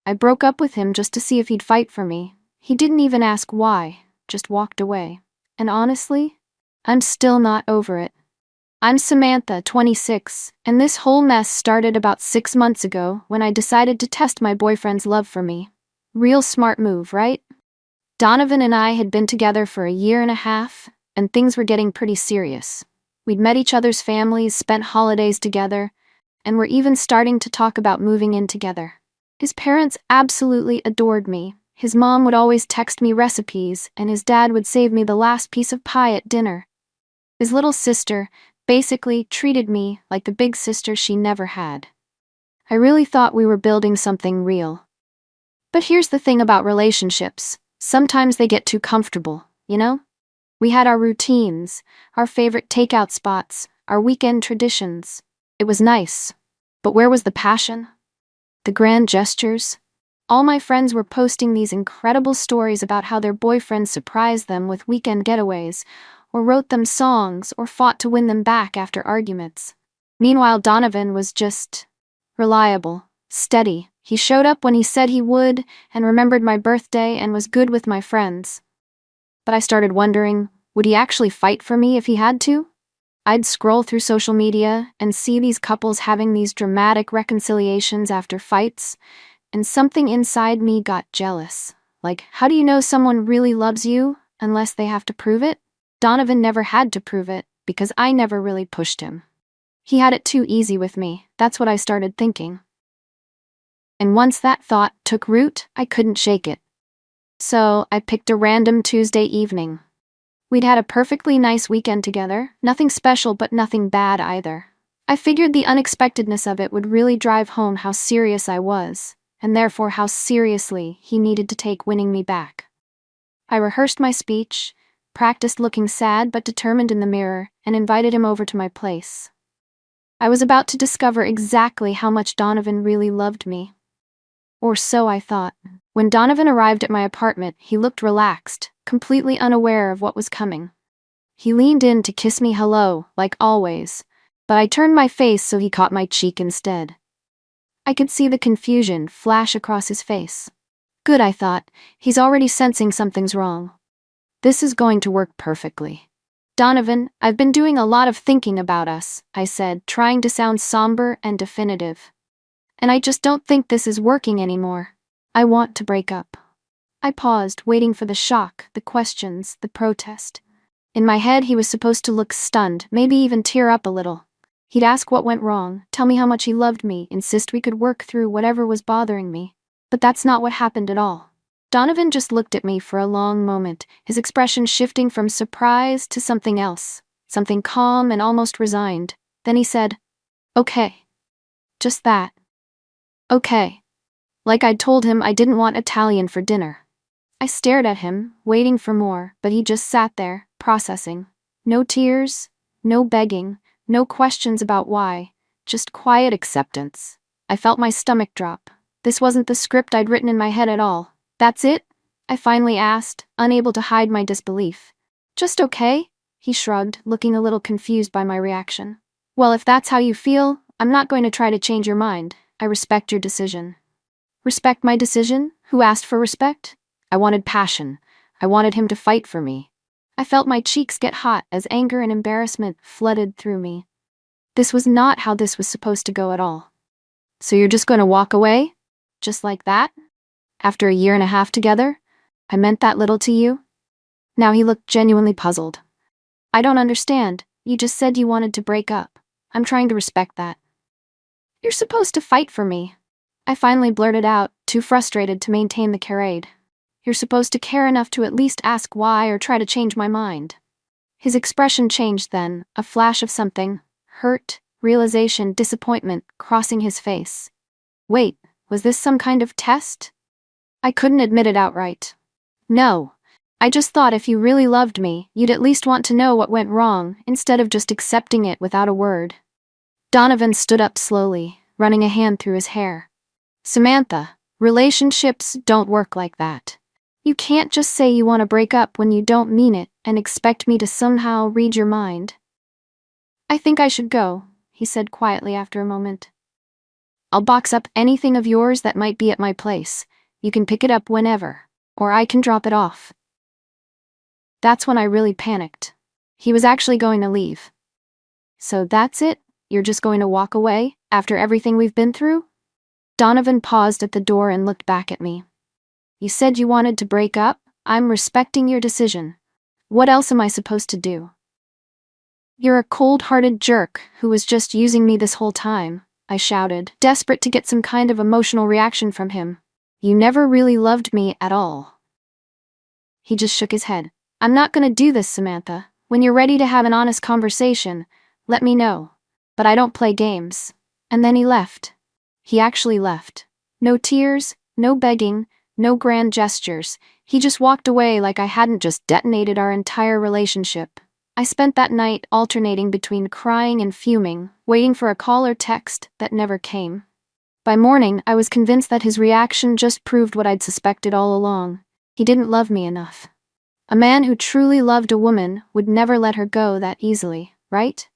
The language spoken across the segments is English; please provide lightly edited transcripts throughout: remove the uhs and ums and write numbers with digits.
I broke up with him just to see if he'd fight for me. He didn't even ask why, just walked away. And honestly, I'm still not over it. I'm Samantha, 26, and this whole mess started about 6 months ago when I decided to test my boyfriend's love for me. Real smart move, right? Donovan and I had been together for a year and a half, and things were getting pretty serious. We'd met each other's families, spent holidays together, and were even starting to talk about moving in together. His parents absolutely adored me. His mom would always text me recipes, and his dad would save me the last piece of pie at dinner. His little sister basically treated me like the big sister she never had. I really thought we were building something real. But here's the thing about relationships. Sometimes they get too comfortable, you know? We had our routines, our favorite takeout spots, our weekend traditions. It was nice. But where was the passion? The grand gestures? All my friends were posting these incredible stories about how their boyfriends surprised them with weekend getaways, or wrote them songs, or fought to win them back after arguments. Meanwhile, Donovan was just reliable, steady. He showed up when he said he would, and remembered my birthday, and was good with my friends. But I started wondering, would he actually fight for me if he had to? I'd scroll through social media and see these couples having these dramatic reconciliations after fights, and something inside me got jealous. Like, how do you know someone really loves you unless they have to prove it? Donovan never had to prove it, because I never really pushed him. He had it too easy with me, that's what I started thinking. And once that thought took root, I couldn't shake it. So I picked a random Tuesday evening. We'd had a perfectly nice weekend together, nothing special but nothing bad either. I figured the unexpectedness of it would really drive home how serious I was, and therefore how seriously he needed to take winning me back. I rehearsed my speech, practiced looking sad but determined in the mirror, and invited him over to my place. I was about to discover exactly how much Donovan really loved me. Or so I thought. When Donovan arrived at my apartment, he looked relaxed, completely unaware of what was coming. He leaned in to kiss me hello, like always, but I turned my face so he caught my cheek instead. I could see the confusion flash across his face. Good, I thought. He's already sensing something's wrong. This is going to work perfectly. Donovan, I've been doing a lot of thinking about us, I said, trying to sound somber and definitive. And I just don't think this is working anymore. I want to break up. I paused, waiting for the shock, the questions, the protest. In my head, he was supposed to look stunned, maybe even tear up a little. He'd ask what went wrong, tell me how much he loved me, insist we could work through whatever was bothering me. But that's not what happened at all. Donovan just looked at me for a long moment, his expression shifting from surprise to something else, something calm and almost resigned. Then he said, "Okay." Just that. Okay. Like I'd told him I didn't want Italian for dinner. I stared at him, waiting for more, but he just sat there, processing. No tears, no begging, no questions about why, just quiet acceptance. I felt my stomach drop. This wasn't the script I'd written in my head at all. "That's it?" I finally asked, unable to hide my disbelief. "Just okay?" He shrugged, looking a little confused by my reaction. "Well, if that's how you feel, I'm not going to try to change your mind. I respect your decision." Respect my decision? Who asked for respect? I wanted passion. I wanted him to fight for me. I felt my cheeks get hot as anger and embarrassment flooded through me. This was not how this was supposed to go at all. "So you're just going to walk away? Just like that? After a year and a half together? I meant that little to you?" Now he looked genuinely puzzled. "I don't understand. You just said you wanted to break up. I'm trying to respect that." "You're supposed to fight for me." I finally blurted out, too frustrated to maintain the charade. "You're supposed to care enough to at least ask why or try to change my mind." His expression changed then, a flash of something, hurt, realization, disappointment, crossing his face. Wait, was this some kind of test? I couldn't admit it outright. "No. I just thought if you really loved me, you'd at least want to know what went wrong, instead of just accepting it without a word." Donovan stood up slowly, running a hand through his hair. "Samantha, relationships don't work like that. You can't just say you want to break up when you don't mean it and expect me to somehow read your mind." "I think I should go," he said quietly after a moment. I'll box up anything of yours that might be at my place. You can pick it up whenever, or I can drop it off. That's when I really panicked. He was actually going to leave. So that's it? You're just going to walk away, after everything we've been through? Donovan paused at the door and looked back at me. You said you wanted to break up? I'm respecting your decision. What else am I supposed to do? You're a cold-hearted jerk who was just using me this whole time, I shouted, desperate to get some kind of emotional reaction from him. You never really loved me at all. He just shook his head. I'm not gonna do this, Samantha. When you're ready to have an honest conversation, let me know. But I don't play games. And then he left. He actually left. No tears, no begging, no grand gestures. He just walked away like I hadn't just detonated our entire relationship. I spent that night alternating between crying and fuming, waiting for a call or text that never came. By morning, I was convinced that his reaction just proved what I'd suspected all along. He didn't love me enough. A man who truly loved a woman would never let her go that easily, right?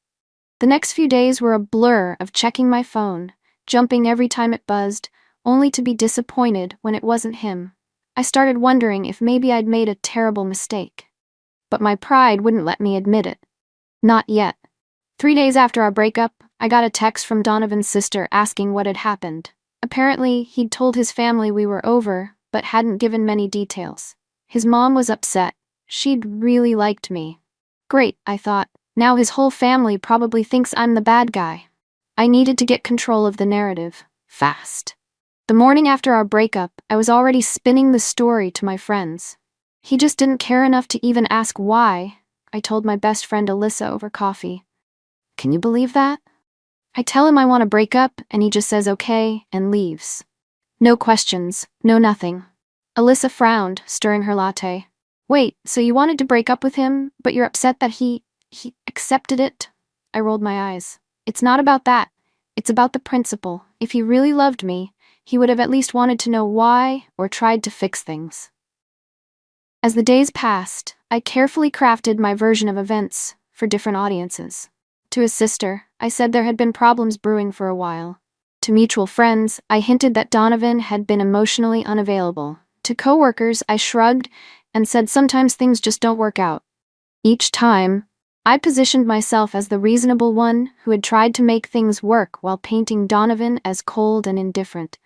The next few days were a blur of checking my phone, jumping every time it buzzed, only to be disappointed when it wasn't him. I started wondering if maybe I'd made a terrible mistake. But my pride wouldn't let me admit it. Not yet. 3 days after our breakup, I got a text from Donovan's sister asking what had happened. Apparently, he'd told his family we were over, but hadn't given many details. His mom was upset. She'd really liked me. Great, I thought. Now his whole family probably thinks I'm the bad guy. I needed to get control of the narrative. Fast. The morning after our breakup, I was already spinning the story to my friends. He just didn't care enough to even ask why, I told my best friend Alyssa over coffee. Can you believe that? I tell him I want to break up, and he just says okay and leaves. No questions, no nothing. Alyssa frowned, stirring her latte. Wait, so you wanted to break up with him, but you're upset that he accepted it? I rolled my eyes. It's not about that. It's about the principle. If he really loved me, he would have at least wanted to know why or tried to fix things. As the days passed, I carefully crafted my version of events for different audiences. To his sister, I said there had been problems brewing for a while. To mutual friends, I hinted that Donovan had been emotionally unavailable. To coworkers, I shrugged and said sometimes things just don't work out. Each time, I positioned myself as the reasonable one who had tried to make things work while painting Donovan as cold and indifferent.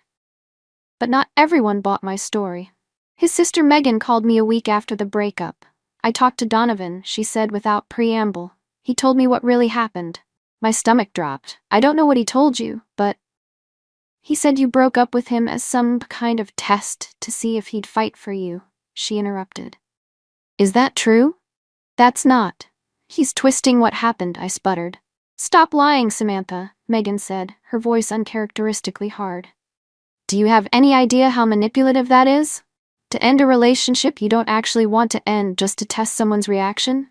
But not everyone bought my story. His sister Megan called me a week after the breakup. I talked to Donovan, she said without preamble. He told me what really happened. My stomach dropped. I don't know what he told you, but... He said you broke up with him as some kind of test to see if he'd fight for you, she interrupted. Is that true? That's not. He's twisting what happened, I sputtered. Stop lying, Samantha, Megan said, her voice uncharacteristically hard. Do you have any idea how manipulative that is? To end a relationship you don't actually want to end just to test someone's reaction?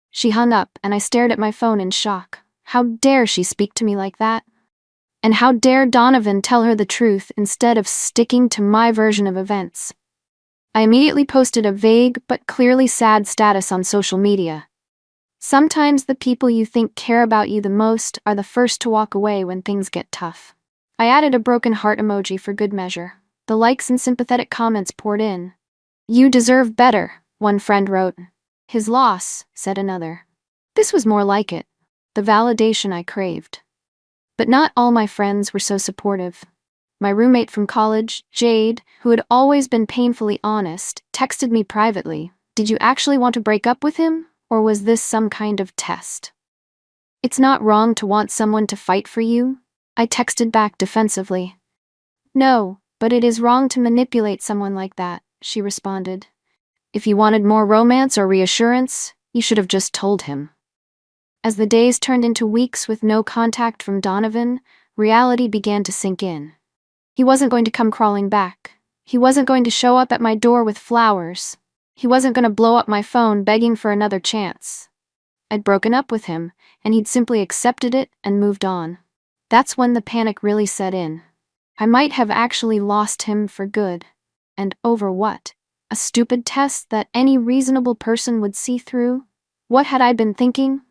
She hung up, and I stared at my phone in shock. How dare she speak to me like that? And how dare Donovan tell her the truth instead of sticking to my version of events? I immediately posted a vague but clearly sad status on social media. Sometimes the people you think care about you the most are the first to walk away when things get tough. I added a broken heart emoji for good measure. The likes and sympathetic comments poured in. You deserve better, one friend wrote. His loss, said another. This was more like it. The validation I craved. But not all my friends were so supportive. My roommate from college, Jade, who had always been painfully honest, texted me privately. Did you actually want to break up with him, or was this some kind of test? It's not wrong to want someone to fight for you, I texted back defensively. No, but it is wrong to manipulate someone like that, she responded. If you wanted more romance or reassurance, you should have just told him. As the days turned into weeks with no contact from Donovan, reality began to sink in. He wasn't going to come crawling back. He wasn't going to show up at my door with flowers. He wasn't going to blow up my phone begging for another chance. I'd broken up with him, and he'd simply accepted it and moved on. That's when the panic really set in. I might have actually lost him for good. And over what? A stupid test that any reasonable person would see through? What had I been thinking?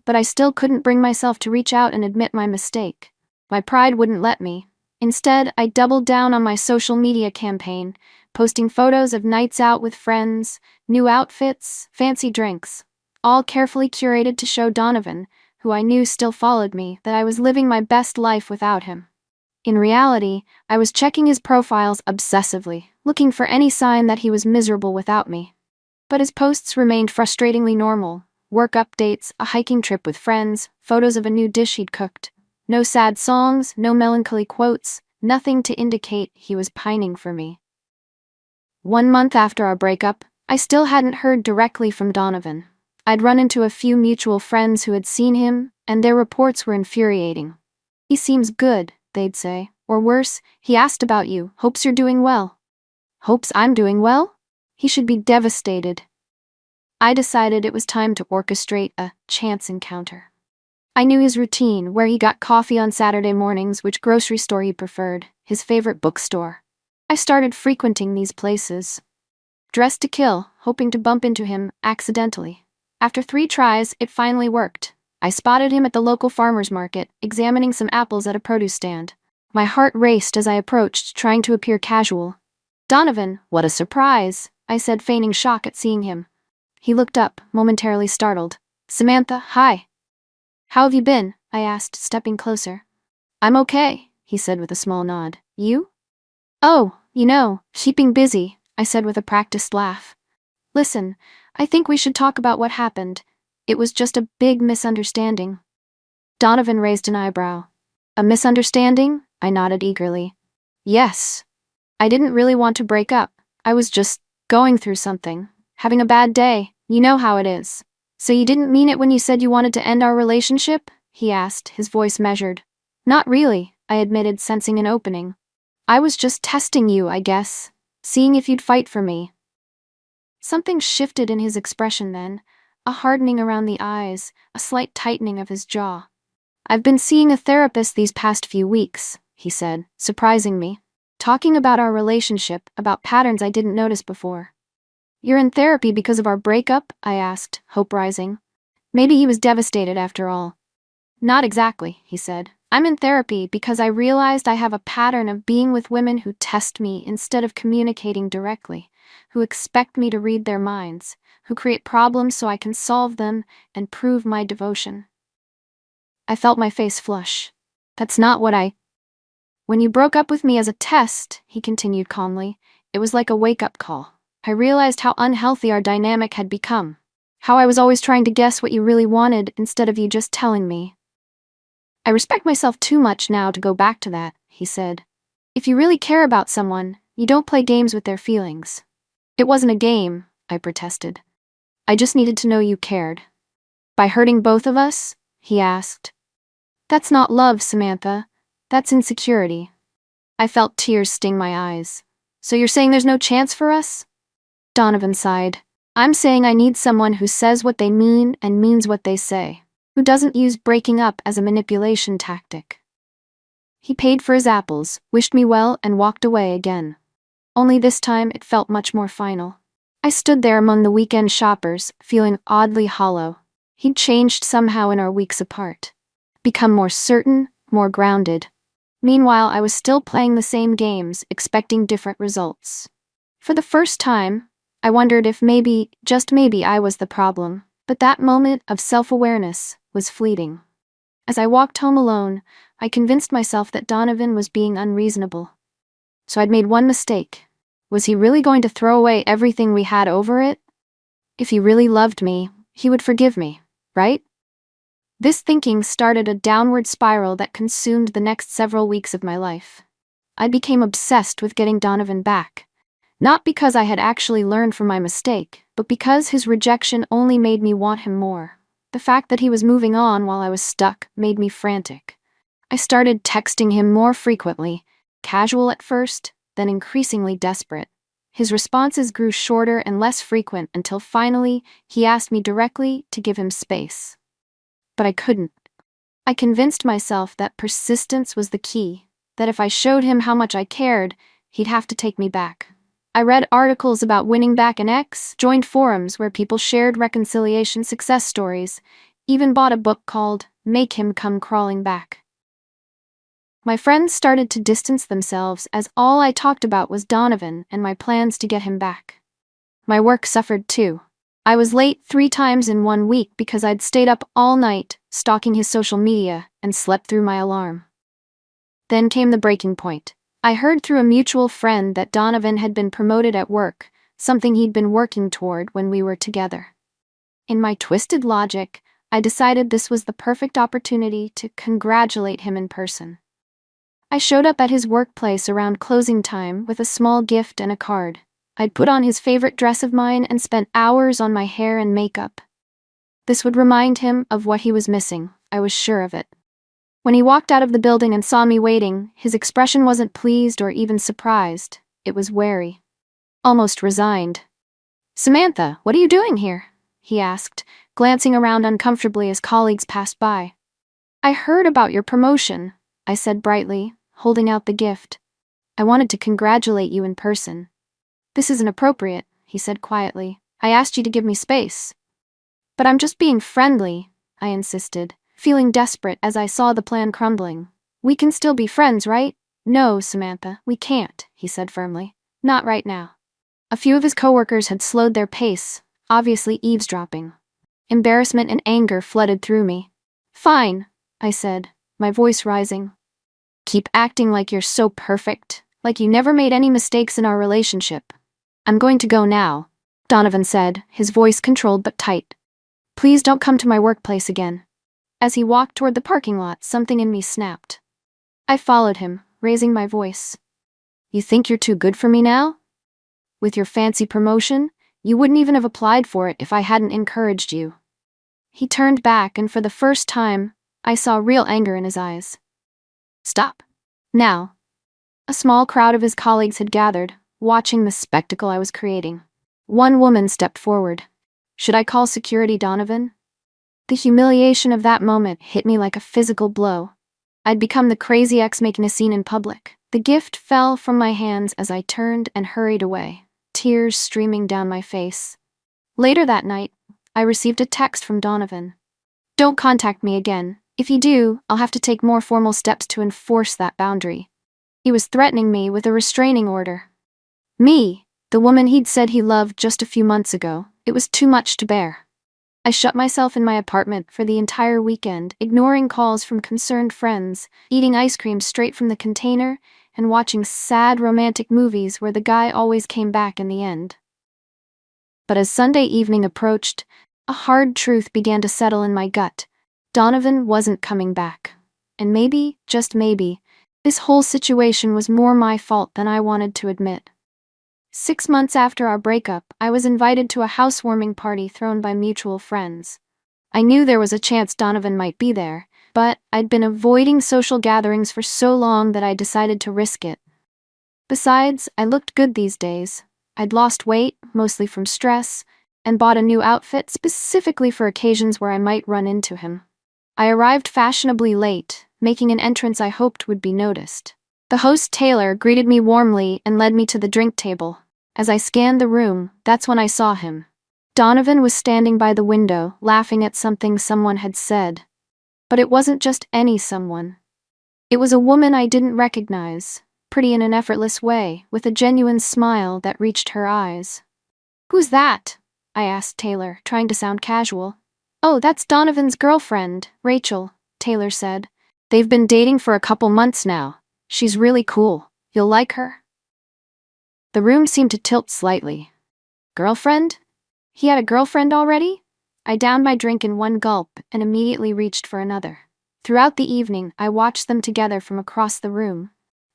But I still couldn't bring myself to reach out and admit my mistake. My pride wouldn't let me. Instead, I doubled down on my social media campaign, posting photos of nights out with friends, new outfits, fancy drinks, all carefully curated to show Donovan, who I knew still followed me, that I was living my best life without him. In reality, I was checking his profiles obsessively, looking for any sign that he was miserable without me. But his posts remained frustratingly normal. Work updates, a hiking trip with friends, photos of a new dish he'd cooked. No sad songs, no melancholy quotes, nothing to indicate he was pining for me. 1 month after our breakup, I still hadn't heard directly from Donovan. I'd run into a few mutual friends who had seen him, and their reports were infuriating. "He seems good," they'd say. Or worse, "He asked about you, hopes you're doing well." Hopes I'm doing well? He should be devastated. I decided it was time to orchestrate a chance encounter. I knew his routine, where he got coffee on Saturday mornings, which grocery store he preferred, his favorite bookstore. I started frequenting these places, dressed to kill, hoping to bump into him accidentally. After 3 tries, it finally worked. I spotted him at the local farmer's market, examining some apples at a produce stand. My heart raced as I approached, trying to appear casual. "Donovan, what a surprise," I said, feigning shock at seeing him. He looked up, momentarily startled. "Samantha, hi." "How have you been?" I asked, stepping closer. "I'm okay," he said with a small nod. "You?" "Oh, keeping busy," I said with a practiced laugh. "Listen, I think we should talk about what happened. It was just a big misunderstanding." Donovan raised an eyebrow. "A misunderstanding?" I nodded eagerly. "Yes. I didn't really want to break up. I was just going through something. Having a bad day. You know how it is." "So you didn't mean it when you said you wanted to end our relationship?" he asked, his voice measured. "Not really," I admitted, sensing an opening. "I was just testing you, I guess. Seeing if you'd fight for me." Something shifted in his expression then, a hardening around the eyes, a slight tightening of his jaw. "I've been seeing a therapist these past few weeks," he said, surprising me. "Talking about our relationship, about patterns I didn't notice before." "You're in therapy because of our breakup?" I asked, hope rising. Maybe he was devastated after all. "Not exactly," he said. "I'm in therapy because I realized I have a pattern of being with women who test me instead of communicating directly, who expect me to read their minds, who create problems so I can solve them and prove my devotion." I felt my face flush. "That's not what I—" "When you broke up with me as a test," he continued calmly, "it was like a wake-up call. I realized how unhealthy our dynamic had become. How I was always trying to guess what you really wanted instead of you just telling me. I respect myself too much now to go back to that," he said. "If you really care about someone, you don't play games with their feelings." "It wasn't a game," I protested. "I just needed to know you cared." "By hurting both of us?" he asked. "That's not love, Samantha. That's insecurity." I felt tears sting my eyes. "So you're saying there's no chance for us?" Donovan sighed. "I'm saying I need someone who says what they mean and means what they say, who doesn't use breaking up as a manipulation tactic." He paid for his apples, wished me well, and walked away again. Only this time it felt much more final. I stood there among the weekend shoppers, feeling oddly hollow. He'd changed somehow in our weeks apart. Become more certain, more grounded. Meanwhile, I was still playing the same games, expecting different results. For the first time, I wondered if maybe, just maybe, I was the problem. But that moment of self-awareness was fleeting. As I walked home alone, I convinced myself that Donovan was being unreasonable. So I'd made one mistake. Was he really going to throw away everything we had over it? If he really loved me, he would forgive me, right? This thinking started a downward spiral that consumed the next several weeks of my life. I became obsessed with getting Donovan back. Not because I had actually learned from my mistake, but because his rejection only made me want him more. The fact that he was moving on while I was stuck made me frantic. I started texting him more frequently, casual at first, then increasingly desperate. His responses grew shorter and less frequent until finally he asked me directly to give him space. But I couldn't. I convinced myself that persistence was the key, that if I showed him how much I cared, he'd have to take me back. I read articles about winning back an ex, joined forums where people shared reconciliation success stories, even bought a book called Make Him Come Crawling Back. My friends started to distance themselves as all I talked about was Donovan and my plans to get him back. My work suffered too. I was late 3 times in 1 week because I'd stayed up all night, stalking his social media, and slept through my alarm. Then came the breaking point. I heard through a mutual friend that Donovan had been promoted at work, something he'd been working toward when we were together. In my twisted logic, I decided this was the perfect opportunity to congratulate him in person. I showed up at his workplace around closing time with a small gift and a card. I'd put on his favorite dress of mine and spent hours on my hair and makeup. This would remind him of what he was missing, I was sure of it. When he walked out of the building and saw me waiting, his expression wasn't pleased or even surprised. It was wary. Almost resigned. "Samantha, what are you doing here?" he asked, glancing around uncomfortably as colleagues passed by. "I heard about your promotion," I said brightly, holding out the gift. "I wanted to congratulate you in person." "This isn't appropriate," he said quietly. "I asked you to give me space." "But I'm just being friendly," I insisted, feeling desperate as I saw the plan crumbling. "We can still be friends, right?" "No, Samantha, we can't," he said firmly. "Not right now." A few of his coworkers had slowed their pace, obviously eavesdropping. Embarrassment and anger flooded through me. "Fine," I said, my voice rising. "Keep acting like you're so perfect, like you never made any mistakes in our relationship." "I'm going to go now," Donovan said, his voice controlled but tight. "Please don't come to my workplace again." As he walked toward the parking lot, something in me snapped. I followed him, raising my voice. "You think you're too good for me now? With your fancy promotion, you wouldn't even have applied for it if I hadn't encouraged you." He turned back, and for the first time, I saw real anger in his eyes. "Stop. Now." A small crowd of his colleagues had gathered, watching the spectacle I was creating. One woman stepped forward. "Should I call security, Donovan?" The humiliation of that moment hit me like a physical blow. I'd become the crazy ex making a scene in public. The gift fell from my hands as I turned and hurried away, tears streaming down my face. Later that night, I received a text from Donovan. "Don't contact me again. If you do, I'll have to take more formal steps to enforce that boundary." He was threatening me with a restraining order. Me, the woman he'd said he loved just a few months ago, it was too much to bear. I shut myself in my apartment for the entire weekend, ignoring calls from concerned friends, eating ice cream straight from the container, and watching sad romantic movies where the guy always came back in the end. But as Sunday evening approached, a hard truth began to settle in my gut. Donovan wasn't coming back. And maybe, just maybe, this whole situation was more my fault than I wanted to admit. 6 months after our breakup, I was invited to a housewarming party thrown by mutual friends. I knew there was a chance Donovan might be there, but I'd been avoiding social gatherings for so long that I decided to risk it. Besides, I looked good these days. I'd lost weight, mostly from stress, and bought a new outfit specifically for occasions where I might run into him. I arrived fashionably late, making an entrance I hoped would be noticed. The host, Taylor, greeted me warmly and led me to the drink table. As I scanned the room, that's when I saw him. Donovan was standing by the window, laughing at something someone had said. But it wasn't just any someone. It was a woman I didn't recognize, pretty in an effortless way, with a genuine smile that reached her eyes. "Who's that?" I asked Taylor, trying to sound casual. "Oh, that's Donovan's girlfriend, Rachel," Taylor said. "They've been dating for a couple months now. She's really cool. You'll like her." The room seemed to tilt slightly. Girlfriend? He had a girlfriend already? I downed my drink in one gulp and immediately reached for another. Throughout the evening, I watched them together from across the room.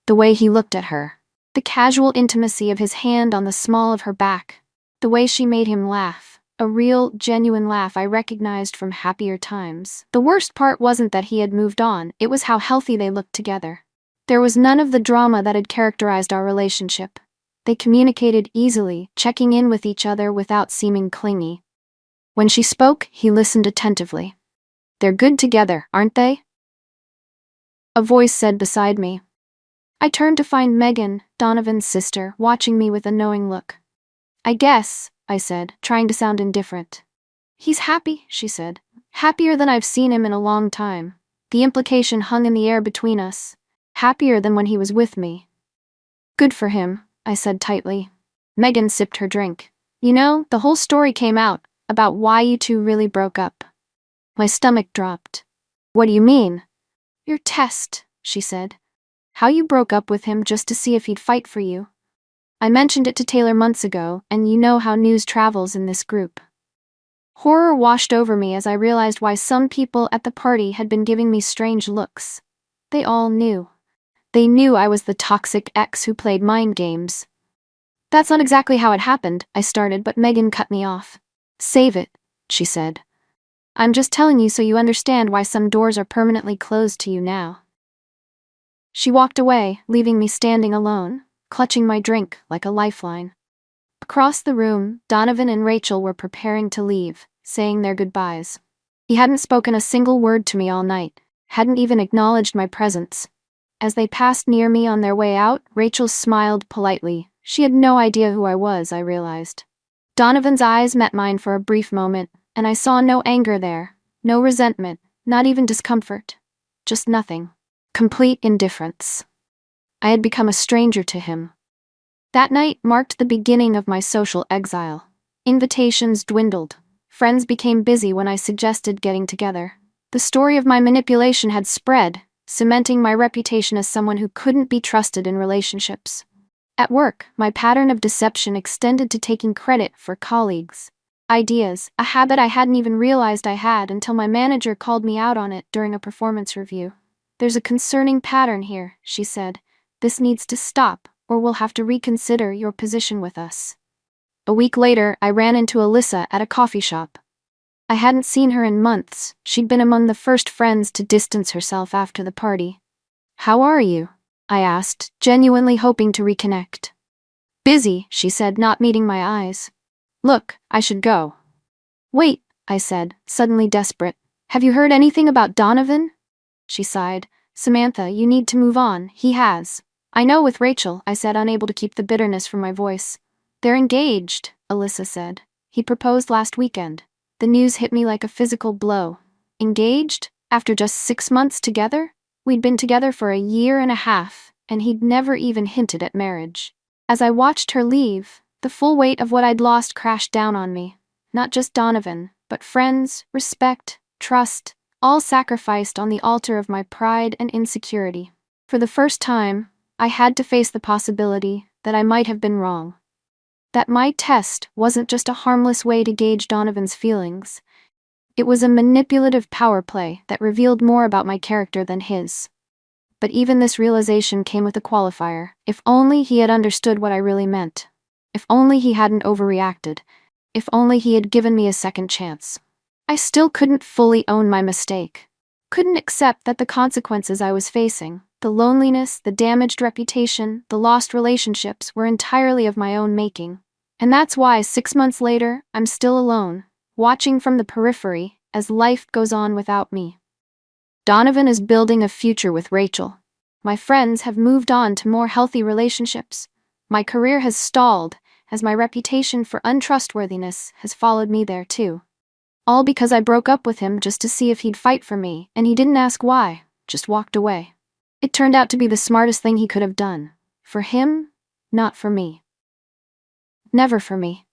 The way he looked at her. The casual intimacy of his hand on the small of her back. The way she made him laugh. A real, genuine laugh I recognized from happier times. The worst part wasn't that he had moved on, it was how healthy they looked together. There was none of the drama that had characterized our relationship. They communicated easily, checking in with each other without seeming clingy. When she spoke, he listened attentively. "They're good together, aren't they?" A voice said beside me. I turned to find Megan, Donovan's sister, watching me with a knowing look. "I guess," I said, trying to sound indifferent. "He's happy," she said. "Happier than I've seen him in a long time." The implication hung in the air between us. Happier than when he was with me. Good for him, I said tightly. Megan sipped her drink. You know, the whole story came out about why you two really broke up. My stomach dropped. What do you mean? Your test, she said. How you broke up with him just to see if he'd fight for you. I mentioned it to Taylor months ago, and you know how news travels in this group. Horror washed over me as I realized why some people at the party had been giving me strange looks. They all knew. They knew I was the toxic ex who played mind games. That's not exactly how it happened, I started, but Megan cut me off. Save it, she said. I'm just telling you so you understand why some doors are permanently closed to you now. She walked away, leaving me standing alone, clutching my drink like a lifeline. Across the room, Donovan and Rachel were preparing to leave, saying their goodbyes. He hadn't spoken a single word to me all night, hadn't even acknowledged my presence. As they passed near me on their way out, Rachel smiled politely. She had no idea who I was, I realized. Donovan's eyes met mine for a brief moment, and I saw no anger there, no resentment, not even discomfort. Just nothing. Complete indifference. I had become a stranger to him. That night marked the beginning of my social exile. Invitations dwindled. Friends became busy when I suggested getting together. The story of my manipulation had spread, cementing my reputation as someone who couldn't be trusted in relationships. At work, my pattern of deception extended to taking credit for colleagues' ideas, a habit I hadn't even realized I had until my manager called me out on it during a performance review. There's a concerning pattern here, she said. This needs to stop, or we'll have to reconsider your position with us. A week later, I ran into Alyssa at a coffee shop. I hadn't seen her in months. She'd been among the first friends to distance herself after the party. How are you? I asked, genuinely hoping to reconnect. Busy, she said, not meeting my eyes. Look, I should go. Wait, I said, suddenly desperate. Have you heard anything about Donovan? She sighed. Samantha, you need to move on, he has. I know with Rachel, I said, unable to keep the bitterness from my voice. They're engaged, Alyssa said. He proposed last weekend. The news hit me like a physical blow. Engaged? After just 6 months together? We'd been together for 1.5 years, and he'd never even hinted at marriage. As I watched her leave, the full weight of what I'd lost crashed down on me. Not just Donovan, but friends, respect, trust, all sacrificed on the altar of my pride and insecurity. For the first time, I had to face the possibility that I might have been wrong. That my test wasn't just a harmless way to gauge Donovan's feelings. It was a manipulative power play that revealed more about my character than his. But even this realization came with a qualifier. If only he had understood what I really meant. If only he hadn't overreacted. If only he had given me a second chance. I still couldn't fully own my mistake. Couldn't accept that the consequences I was facing, the loneliness, the damaged reputation, the lost relationships, were entirely of my own making. And that's why 6 months later, I'm still alone, watching from the periphery as life goes on without me. Donovan is building a future with Rachel. My friends have moved on to more healthy relationships. My career has stalled, as my reputation for untrustworthiness has followed me there too. All because I broke up with him just to see if he'd fight for me, and he didn't ask why, just walked away. It turned out to be the smartest thing he could have done. For him, not for me. Never for me.